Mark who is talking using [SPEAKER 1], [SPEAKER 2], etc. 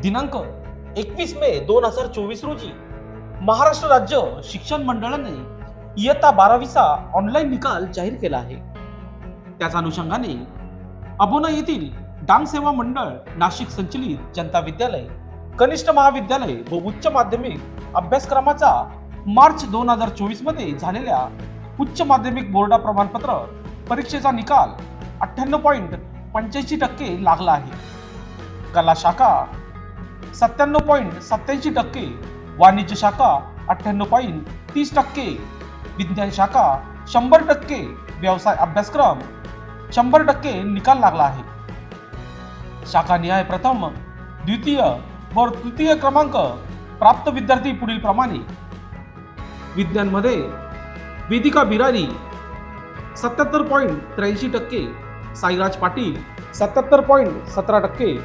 [SPEAKER 1] दिनांक 21 मे 2024 रोजी महाराष्ट्र राज्य शिक्षण मंडळाने इयत्ता 12वीचा ऑनलाईन निकाल जाहीर केला आहे. त्याच अनुषंगाने अबोना येथील डांग सेवा मंडळ नाशिक संचलित जनता विद्यालय कनिष्ठ महाविद्यालय व उच्च माध्यमिक अभ्यासक्रमाचा मार्च 2024 मध्ये झालेल्या उच्च माध्यमिक बोर्डा प्रमाणपत्र परीक्षेचा निकाल 98.85% लागला आहे. कला शाखा 97.87%, वाणिज्य शाखा 98.30%, विज्ञान शाखा 100%, व्यवसाय अभ्यासक्रम 100% निकाल लागला आहे. शाखानिहाय प्रथम, द्वितीय व तृतीय क्रमांक प्राप्त विद्यार्थी पुढील प्रमाणे: विज्ञान मध्ये वेदिका बिरारी 77.83%, साईराज पाटील 77.17%,